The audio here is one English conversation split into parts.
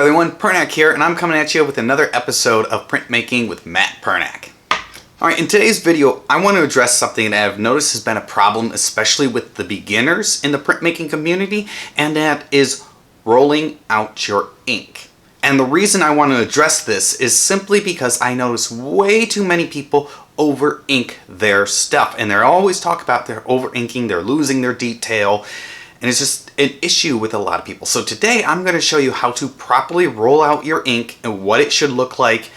everyone, Pernak here, and I'm coming at you with another episode of Printmaking with Matt Pernak. Alright, in today's video, I want to address something that I've noticed has been a problem, especially with the beginners in the printmaking community, and that is rolling out your ink. And the reason I want to address this is simply because I notice way too many people over ink their stuff, and they're always talk about they're over inking, they're losing their detail, and it's just an issue with a lot of people. So today I'm going to show you how to properly roll out your ink and what it should look like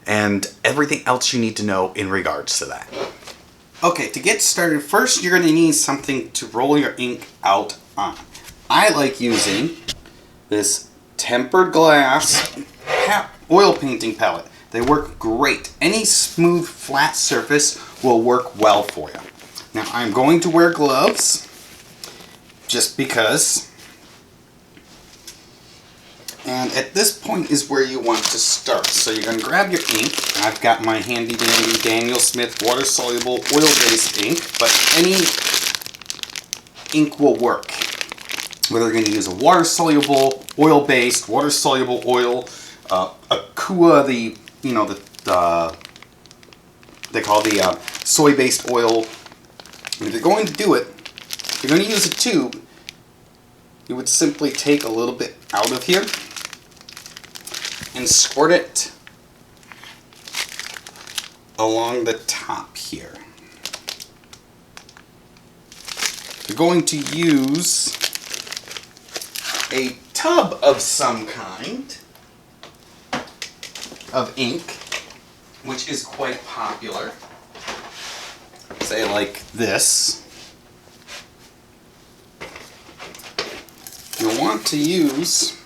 and everything else you need to know in regards to that. Okay, to get started, first you're going to need something to roll your ink out on. I like using this tempered glass oil painting palette. They work great. Any smooth, flat surface will work well for you. Now I'm going to wear gloves just because. And at this point is where you want to start. So you're going to grab your ink. I've got my handy dandy Daniel Smith water soluble oil-based ink, but any ink will work. Whether you're going to use a water soluble, oil-based, water soluble oil, Akua, they call the soy-based oil. And if you're going to do it, if you're going to use a tube, you would simply take a little bit out of here and squirt it along the top here. You're going to use a tub of some kind of ink, which is quite popular. Say like this. You'll want to use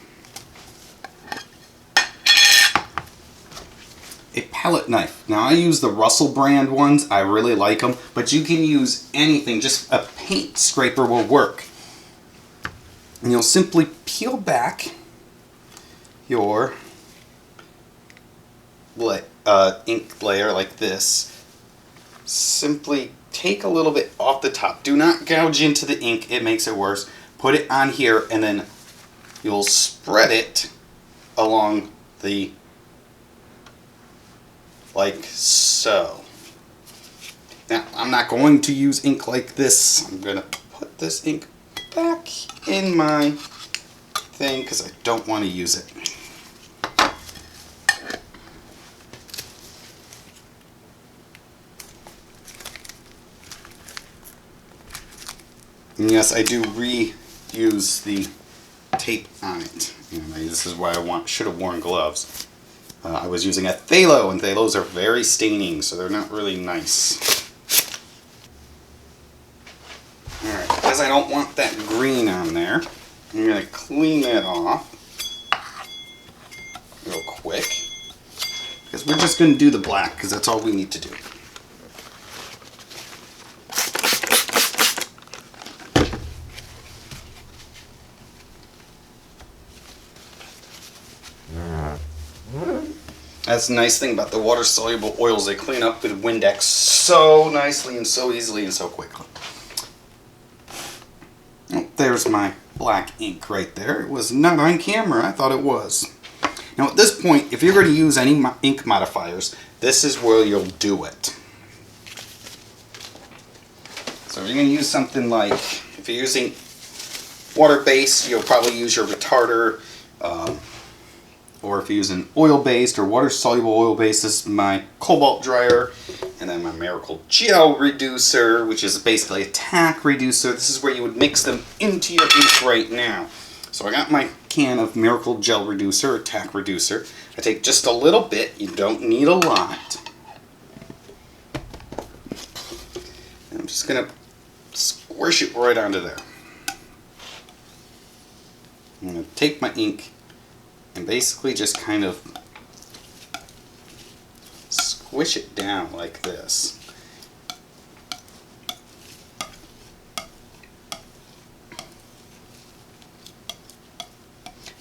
a palette knife. Now I use the Russell brand ones. I really like them, but you can use anything. Just a paint scraper will work. And you'll simply peel back your ink layer like this. Simply take a little bit off the top. Do not gouge into the ink. It makes it worse. Put it on here, and then you'll spread it along the, like so. Now, I'm not going to use ink like this. I'm going to put this ink back in my thing because I don't want to use it. And yes, I do reuse the tape on it. This is why I should have worn gloves. I was using a phthalo, and phthalos are very staining, so they're not really nice. Alright, because I don't want that green on there, I'm going to clean that off real quick. Because we're just going to do the black, because that's all we need to do. That's the nice thing about the water-soluble oils. They clean up with Windex so nicely and so easily and so quickly. Oh, there's my black ink right there. It was not on camera. I thought it was. Now at this point, if you're going to use any ink modifiers, this is where you'll do it. So if you're going to use something like, if you're using water-based, you'll probably use your retarder. Or if you're using oil-based or water-soluble oil-based, this is my cobalt dryer. And then my Miracle Gel Reducer, which is basically a tack reducer. This is where you would mix them into your ink right now. So I got my can of Miracle Gel Reducer, or tack reducer. I take just a little bit. You don't need a lot. And I'm just going to squish it right onto there. I'm going to take my ink and basically just kind of squish it down like this.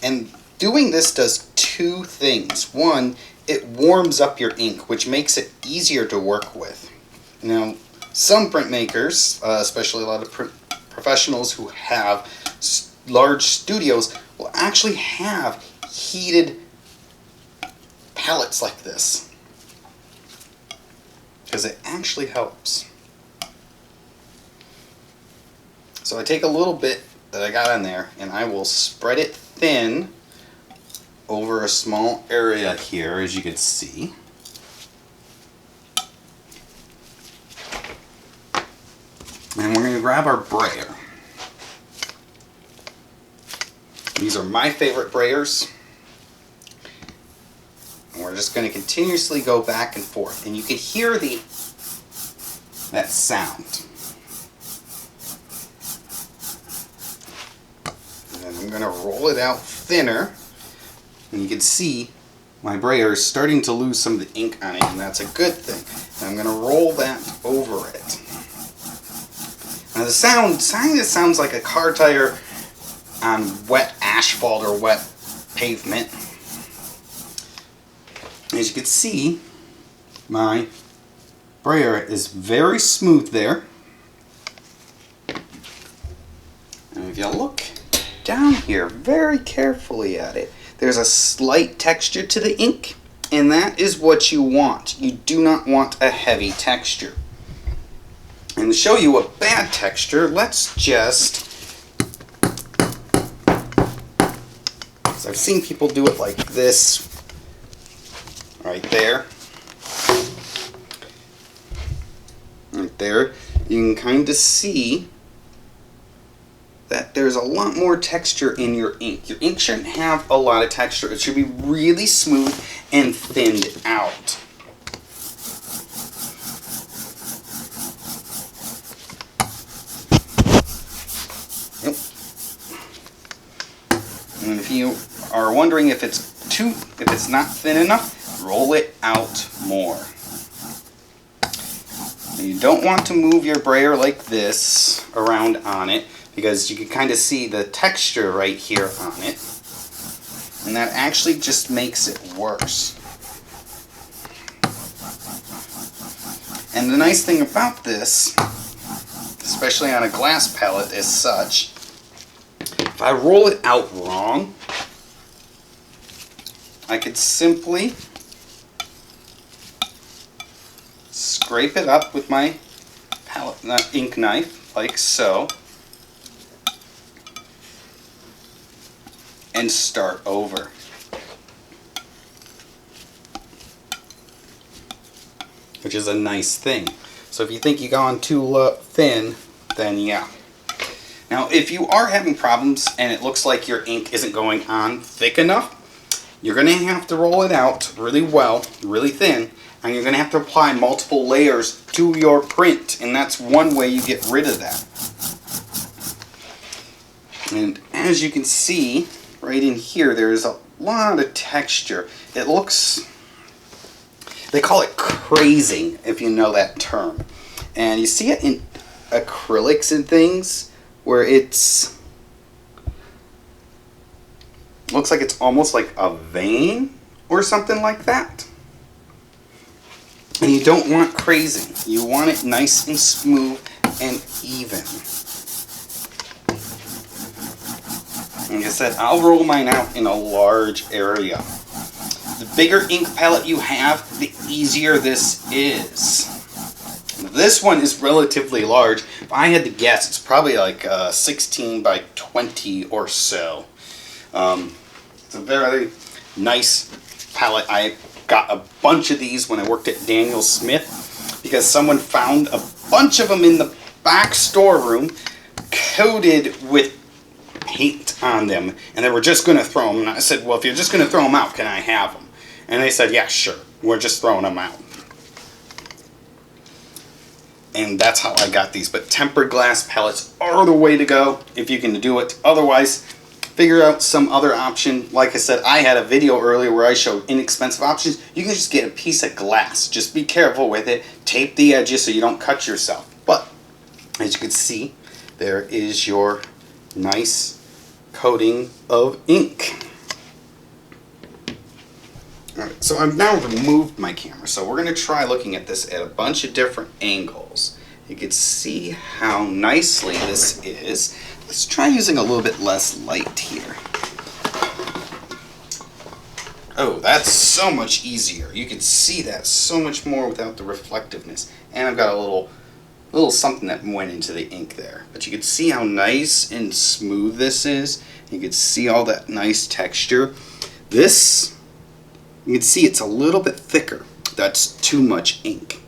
And doing this does two things. One, it warms up your ink, which makes it easier to work with. Now, some printmakers, especially a lot of professionals who have large studios, will actually have heated pellets like this, because it actually helps. So I take a little bit that I got on there and I will spread it thin over a small area here, as you can see. And we're going to grab our brayer. These are my favorite brayers. And we're just going to continuously go back and forth. And you can hear that sound. And I'm going to roll it out thinner. And you can see my brayer is starting to lose some of the ink on it, and that's a good thing. And I'm going to roll that over it. Now the sound sounds like a car tire on wet asphalt or wet pavement. As you can see, my brayer is very smooth there. And if you look down here very carefully at it, there's a slight texture to the ink, and that is what you want. You do not want a heavy texture. And to show you a bad texture, let's just... So I've seen people do it like this, right there. Right there. You can kind of see that there's a lot more texture in your ink. Your ink shouldn't have a lot of texture. It should be really smooth and thinned out. And if you are wondering if it's not thin enough, roll it out more. And you don't want to move your brayer like this around on it, because you can kind of see the texture right here on it, and that actually just makes it worse. And the nice thing about this, especially on a glass palette, is such, if I roll it out wrong, I could simply scrape it up with my ink knife, like so, and start over. Which is a nice thing. So if you think you gone too thin, then yeah. Now if you are having problems and it looks like your ink isn't going on thick enough, you're going to have to roll it out really well, really thin, and you're going to have to apply multiple layers to your print, and that's one way you get rid of that. And as you can see, right in here, there's a lot of texture. It looks, they call it crazing, if you know that term. And you see it in acrylics and things, where it's, looks like it's almost like a vein or something like that. And you don't want crazing. You want it nice and smooth and even. Like I said, I'll roll mine out in a large area. The bigger ink palette you have, the easier this is. This one is relatively large. If I had to guess, it's probably like 16 by 20 or so. It's a very nice palette. I got a bunch of these when I worked at Daniel Smith, because someone found a bunch of them in the back storeroom coated with paint on them, and they were just going to throw them. And I said, well, if you're just going to throw them out, can I have them? And they said, yeah, sure. We're just throwing them out. And that's how I got these. But tempered glass palettes are the way to go if you can do it. Otherwise, figure out some other option. Like I said, I had a video earlier where I showed inexpensive options. You can just get a piece of glass. Just be careful with it. Tape the edges so you don't cut yourself. But as you can see, there is your nice coating of ink. Alright, so I've now removed my camera, so we're going to try looking at this at a bunch of different angles. You can see how nicely this is. Let's try using a little bit less light here. Oh, that's so much easier. You can see that so much more without the reflectiveness. And I've got a little something that went into the ink there. But you can see how nice and smooth this is. You can see all that nice texture. This, you can see it's a little bit thicker. That's too much ink.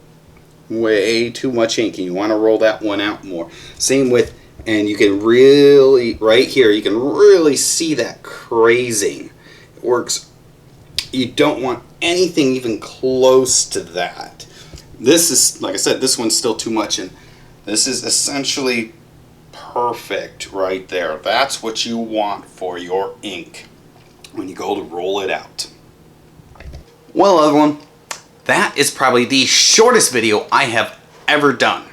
Way too much ink, and you want to roll that one out more. Same with, and you can really, right here, you can really see that crazing. It works. You don't want anything even close to that. This is, like I said, this one's still too much, and this is essentially perfect right there. That's what you want for your ink when you go to roll it out. Well, everyone, that is probably the shortest video I have ever done.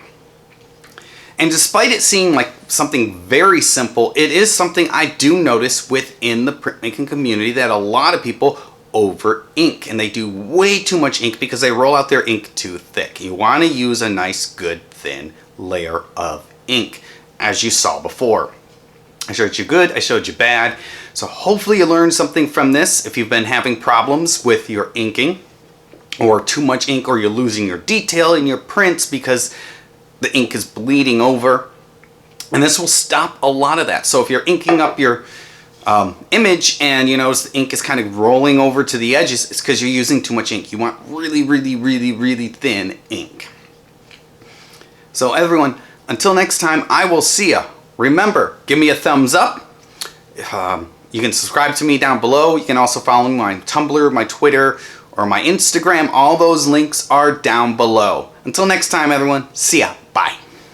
And despite it seeming like something very simple, it is something I do notice within the printmaking community, that a lot of people over ink, and they do way too much ink because they roll out their ink too thick. You want to use a nice, good, thin layer of ink, as you saw before. I showed you good, I showed you bad. So hopefully you learned something from this. If you've been having problems with your inking, or too much ink, or you're losing your detail in your prints because the ink is bleeding over, and this will stop a lot of that. So if you're inking up your image and you notice the ink is kind of rolling over to the edges, it's because you're using too much ink. You want really, really, really, really thin ink. So everyone, until next time, I will see ya. Remember, give me a thumbs up. You can subscribe to me down below. You can also follow me on Tumblr, my Twitter, or my Instagram. All those links are down below. Until next time, everyone, see ya. Bye.